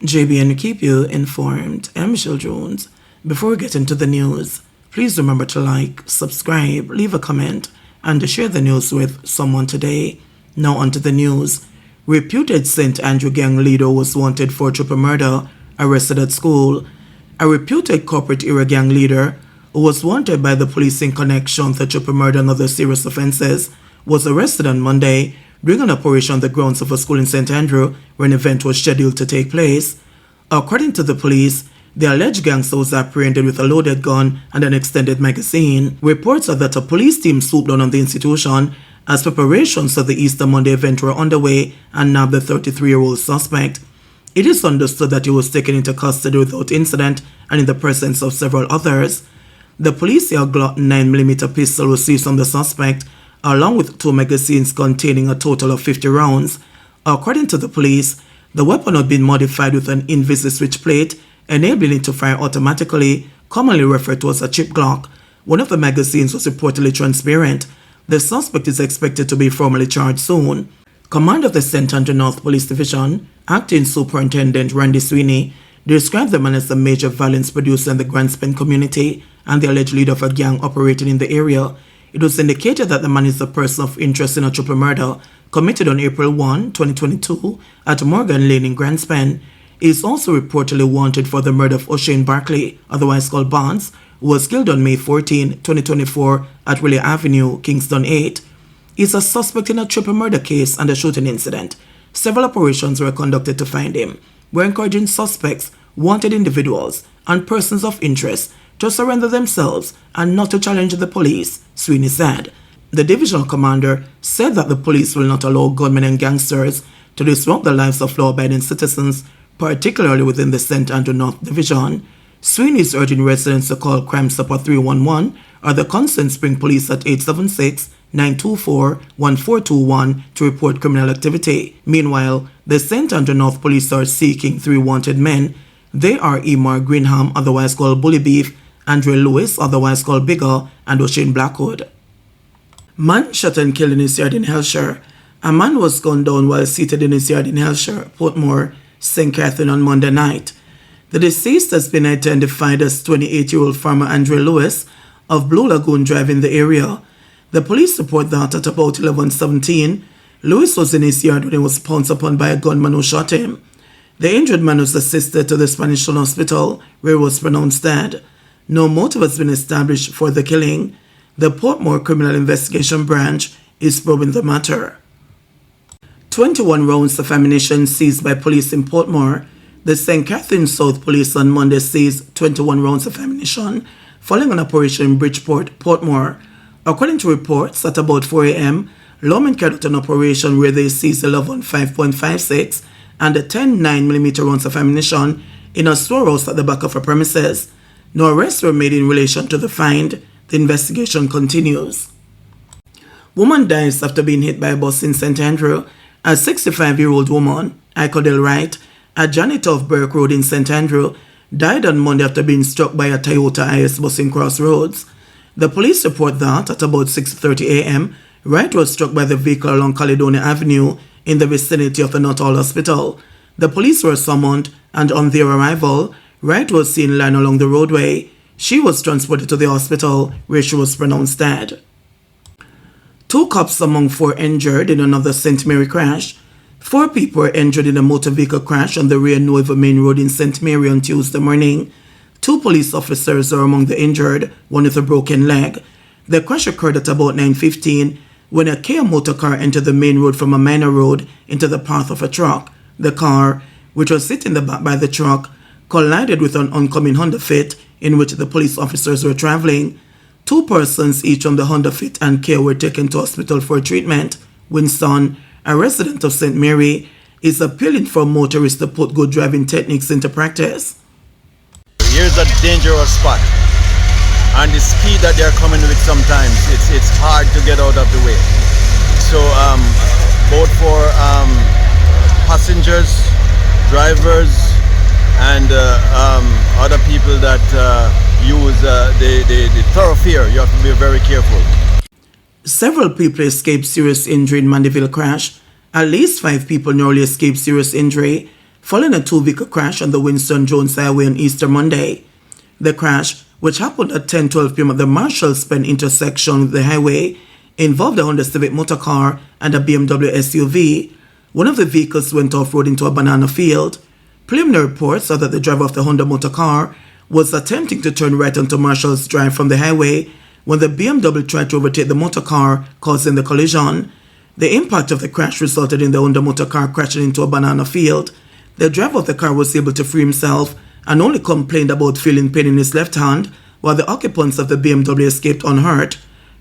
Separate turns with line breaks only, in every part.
JBNN keep you informed. I'm Michelle Jones. Before we get into the news, please remember to like, subscribe, leave a comment, and to share the news with someone today. Now onto the news. Reputed St. Andrew gang leader was wanted for triple murder, arrested at school. A reputed corporate era gang leader who was wanted by the police in connection to triple murder and other serious offences was arrested on Monday during an operation on the grounds of a school in St. Andrew where an event was scheduled to take place. According to the police, the alleged gangster was apprehended with a loaded gun and an extended magazine. Reports are that a police team swooped down on the institution as preparations for the Easter Monday event were underway and nabbed the 33-year-old suspect. It is understood that he was taken into custody without incident and in the presence of several others. The police say a Glock 9mm pistol was seized from the suspect, along with 2 magazines containing a total of 50 rounds. According to the police, the weapon had been modified with an Invisi switch plate, enabling it to fire automatically, commonly referred to as a chip Glock. One of the magazines was reportedly transparent. The suspect is expected to be formally charged soon. Commander of the St. Andrew North Police Division, Acting Superintendent Randy Sweeney, described the man as a major violence producer in the Grand Spend community and the alleged leader of a gang operating in the area. It was indicated that the man is a person of interest in a triple murder committed on April 1, 2022 at Morgan Lane in Grand Spend. He is also reportedly wanted for the murder of O'Shane Barkley, otherwise called Barnes, who was killed on May 14, 2024 at Willie Avenue, Kingston 8. He is a suspect in a triple murder case and a shooting incident. Several operations were conducted to find him. We're encouraging suspects, wanted individuals, and persons of interest to surrender themselves and not to challenge the police, Sweeney said. The divisional commander said that the police will not allow gunmen and gangsters to disrupt the lives of law-abiding citizens, particularly within the St. Andrew North Division. Sweeney is urging residents to call Crime Support 311 or the Constant Spring Police at 876-924-1421 to report criminal activity. Meanwhile, the St. Andrew North Police are seeking 3 wanted men. They are Emar Greenham, otherwise called Bully Beef, Andre Lewis, otherwise called Bigger, and O'Shane Blackwood. Man shot and killed in his yard in Hellshire. A man was gunned down while seated in his yard in Hellshire, Portmore, St. Catherine on Monday night. The deceased has been identified as 28-year-old farmer Andre Lewis of Blue Lagoon Drive in the area. The police report that at about 11:17, Lewis was in his yard when he was pounced upon by a gunman who shot him. The injured man was assisted to the Spanish Town Hospital, where he was pronounced dead. No motive has been established for the killing. The Portmore Criminal Investigation Branch is probing the matter. 21 rounds of ammunition seized by police in Portmore. The St. Catherine South Police on Monday seized 21 rounds of ammunition following an operation in Bridgeport, Portmore. According to reports, at about 4 a.m., lawmen carried out an operation where they seized 11 5.56 and 10 9mm rounds of ammunition in a storehouse at the back of a premises. No arrests were made in relation to the find. The investigation continues. Woman dies after being hit by a bus in St. Andrew. A 65-year-old woman, Icodell Wright, a janitor of Burke Road in St. Andrew, died on Monday after being struck by a Toyota IS bus in Crossroads. The police report that at about 6:30 a.m., Wright was struck by the vehicle along Caledonia Avenue in the vicinity of the North Hall Hospital. The police were summoned, and on their arrival, Wright was seen lying along the roadway. She was transported to the hospital, where she was pronounced dead. 2 cops among 4 injured in another St. Mary crash. 4 people were injured in a motor vehicle crash on the Rio Nuevo Main Road in St. Mary on Tuesday morning. 2 police officers are among the injured, one with a broken leg. The crash occurred at about 9:15 when a Kia motor car entered the main road from a minor road into the path of a truck. The car, which was sitting in the back by the truck, collided with an oncoming Honda Fit in which the police officers were traveling. 2 persons, each from the Honda Fit and Kia, were taken to hospital for treatment. Winston, a resident of St. Mary, is appealing for motorists to put good driving techniques into practice.
Here's a dangerous spot, and the speed that they're coming with sometimes, it's hard to get out of the way. So both for passengers, drivers, and other people that use the thoroughfare, you have to be very careful.
Several people escaped serious injury in Mandeville crash. At least 5 people narrowly escaped serious injury following a two-vehicle crash on the Winston Jones Highway on Easter Monday. The crash, which happened at 10:12 p.m. at the Marshall's Penn intersection with the highway, involved a Honda Civic motor car and a BMW SUV. One of the vehicles went off-road into a banana field. Preliminary reports are that the driver of the Honda motor car was attempting to turn right onto Marshall's Drive from the highway when the BMW tried to overtake the motor car, causing the collision. The impact of the crash resulted in the Honda motor car crashing into a banana field. The driver of the car was able to free himself and only complained about feeling pain in his left hand, while the occupants of the BMW escaped unhurt.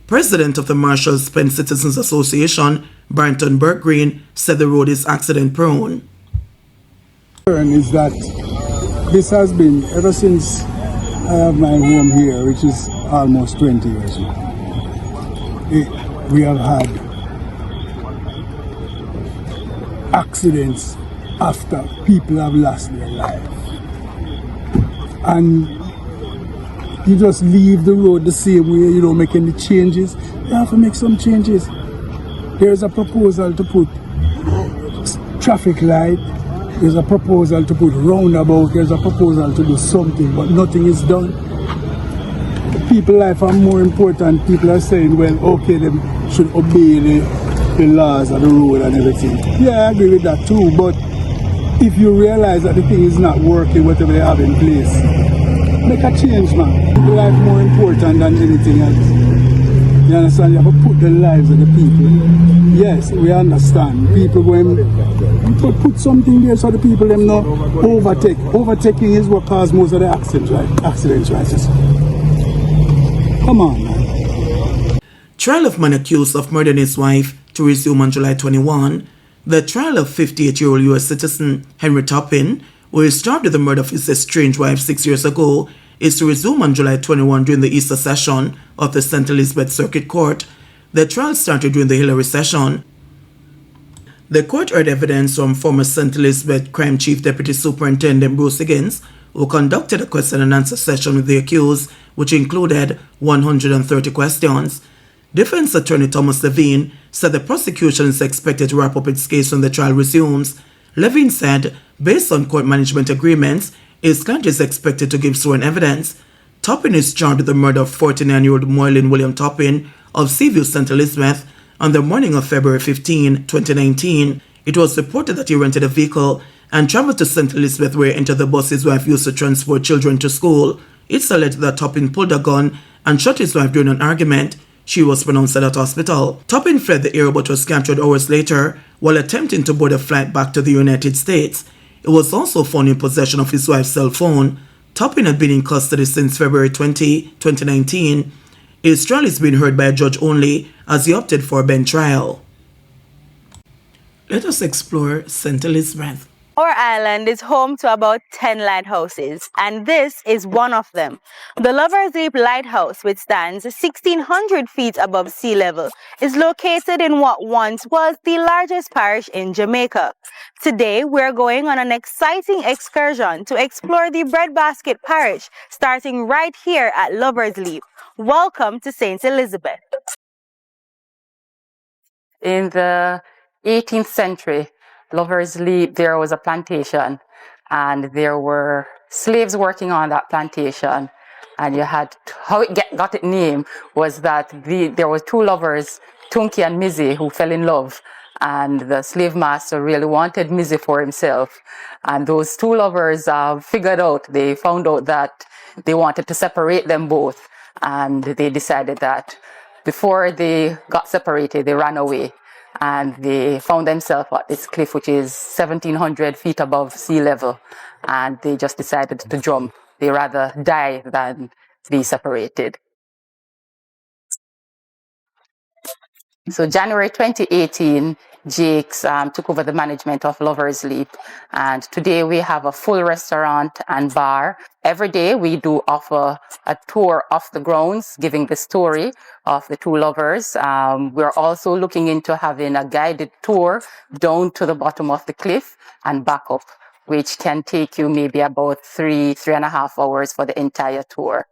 President of the Marshall's Penn Citizens Association, Barrington Burke-Green, said the road is accident-prone.
Is that this has been, ever since I have my home here, which is almost 20 years now, we have had accidents after people have lost their life. And you just leave the road the same way, you don't make any changes. You have to make some changes. There's a proposal to put traffic light, there's a proposal to put roundabout, there's a proposal to do something, but nothing is done. People's life are more important. People are saying, well, okay, they should obey the laws of the road and everything. Yeah, I agree with that too, but if you realize that the thing is not working, whatever they have in place, make a change, man. People's life more important than anything else. You understand? You have to put the lives of the people. Yes, we understand. People put something there so the people them not overtake. Overtaking is what caused most of the accidents, right? Come on, man.
Trial of man accused of murdering his wife to resume on July 21. The trial of 58-year-old U.S. citizen Henry Toppin, who is charged with the murder of his estranged wife 6 years ago, is to resume on July 21 during the Easter session of the St. Elizabeth Circuit Court. The trial started during the Hillary session. The court heard evidence from former St. Elizabeth Crime Chief Deputy Superintendent Bruce Higgins, who conducted a question and answer session with the accused, which included 130 questions. Defense attorney Thomas Levine said the prosecution is expected to wrap up its case when the trial resumes. Levine said, based on court management agreements, his client is expected to give sworn evidence. Toppin is charged with the murder of 49-year-old Moylan William Toppin of Seaview, St. Elizabeth, on the morning of February 15, 2019. It was reported that he rented a vehicle and traveled to St. Elizabeth, where he entered the bus his wife used to transport children to school. It's alleged that Toppin pulled a gun and shot his wife during an argument. She was pronounced dead at hospital. Toppin fled the area but was captured hours later while attempting to board a flight back to the United States. He was also found in possession of his wife's cell phone. Toppin had been in custody since February 20, 2019. His trial is being heard by a judge only as he opted for a bench trial. Let us explore St. Elizabeth.
Our island is home to about 10 lighthouses, and this is one of them. The Lover's Leap Lighthouse, which stands 1,600 feet above sea level, is located in what once was the largest parish in Jamaica. Today, we're going on an exciting excursion to explore the Breadbasket Parish, starting right here at Lover's Leap. Welcome to St. Elizabeth.
In the 18th century, Lover's Leap, there was a plantation, and there were slaves working on that plantation. And you had, how it got its name was that there were two lovers, Tunky and Mizzy, who fell in love. And the slave master really wanted Mizzy for himself. And those two lovers they found out that they wanted to separate them both. And they decided that before they got separated, they ran away. And they found themselves at this cliff, which is 1,700 feet above sea level. And they just decided to jump. They rather die than be separated. So January 2018, Jakes took over the management of Lover's Leap. And today we have a full restaurant and bar. Every day we do offer a tour of the grounds, giving the story of the two lovers. We're also looking into having a guided tour down to the bottom of the cliff and back up, which can take you maybe about 3.5 hours for the entire tour.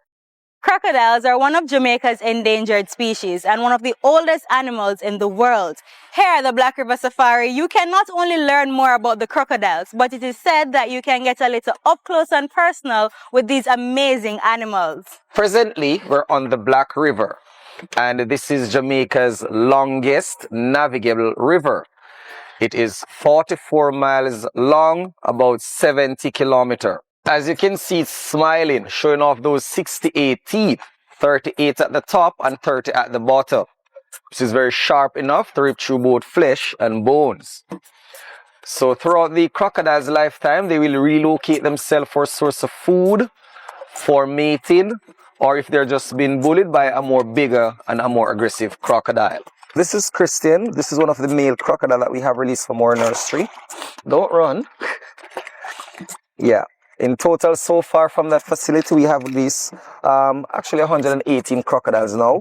Crocodiles are one of Jamaica's endangered species and one of the oldest animals in the world. Here at the Black River Safari, you can not only learn more about the crocodiles, but it is said that you can get a little up close and personal with these amazing animals.
Presently, we're on the Black River, and this is Jamaica's longest navigable river. It is 44 miles long, about 70 kilometers. As you can see, it's smiling, showing off those 68 teeth, 38 at the top and 30 at the bottom, which is very sharp enough to rip through both flesh and bones. So throughout the crocodile's lifetime, they will relocate themselves for a source of food, for mating, or if they're just being bullied by a more bigger and a more aggressive crocodile. This is Christian. This is one of the male crocodile that we have released from our nursery. Don't run. Yeah. In total, so far from that facility, we have these actually 118 crocodiles now.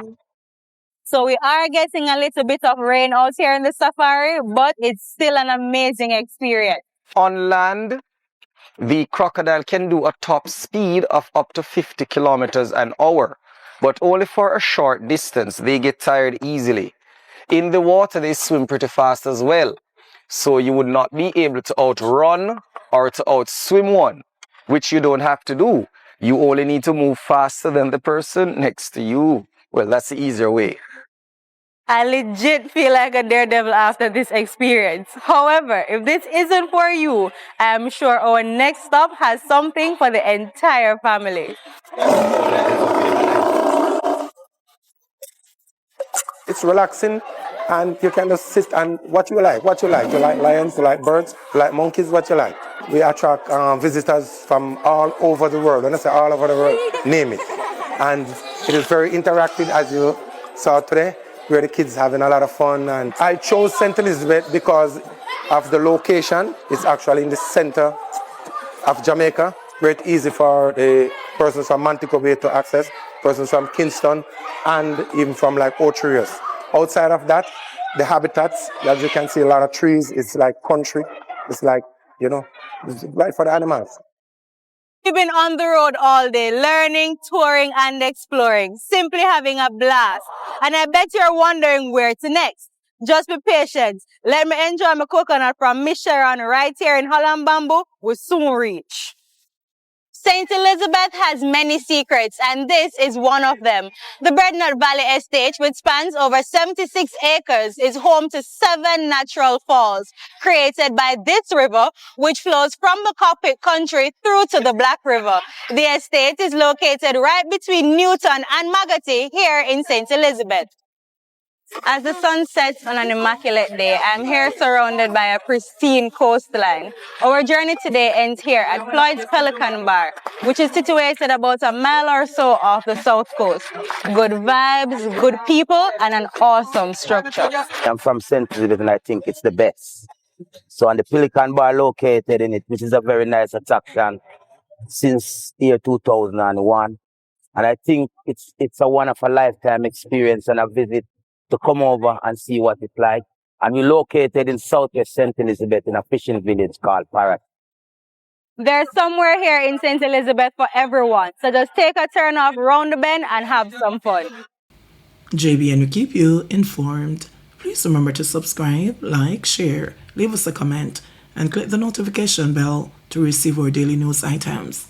So we are getting a little bit of rain out here in the safari, but it's still an amazing experience.
On land, the crocodile can do a top speed of up to 50 kilometers an hour, but only for a short distance. They get tired easily. In the water, they swim pretty fast as well. So you would not be able to outrun or to outswim one, which you don't have to do. You only need to move faster than the person next to you. Well, that's the easier way.
I legit feel like a daredevil after this experience. However, if this isn't for you, I'm sure our next stop has something for the entire family.
It's relaxing, and you can just sit and what you like. What you like. You like lions, you like birds, you like monkeys, what you like. We attract visitors from all over the world. When I say all over the world, name it. And it is very interactive, as you saw today, where the kids having a lot of fun. And I chose St. Elizabeth because of the location. It's actually in the center of Jamaica, where it's easy for the persons from Montego Bay to access, persons from Kingston, and even from like Ocho Rios. Outside of that, the habitats, as you can see, a lot of trees. It's like country. It's like, you know, it's right for the animals.
We've been on the road all day, learning, touring, and exploring, simply having a blast. And I bet you're wondering where to next. Just be patient. Let me enjoy my coconut from Miss Sharon right here in Holland Bamboo. We'll soon reach. St. Elizabeth has many secrets, and this is one of them. The Breadnut Valley Estate, which spans over 76 acres, is home to 7 natural falls created by this river, which flows from the Cockpit country through to the Black River. The estate is located right between Newton and Magotty here in St. Elizabeth. As the sun sets on an immaculate day, I'm here surrounded by a pristine coastline. Our journey today ends here at Floyd's Pelican Bar, which is situated about a mile or so off the south coast. Good vibes, good people, and an awesome structure.
I'm from St. Elizabeth and I think it's the best. So on the Pelican Bar located in it, which is a very nice attraction since year 2001. And I think it's a one-of-a lifetime experience and a visit to come over and see what it's like. And we're located in southwest St. Elizabeth in a fishing village called Parrot.
There's somewhere here in St. Elizabeth for everyone. So just take a turn off round the bend and have some fun.
JBN will keep you informed. Please remember to subscribe, like, share, leave us a comment, and click the notification bell to receive our daily news items.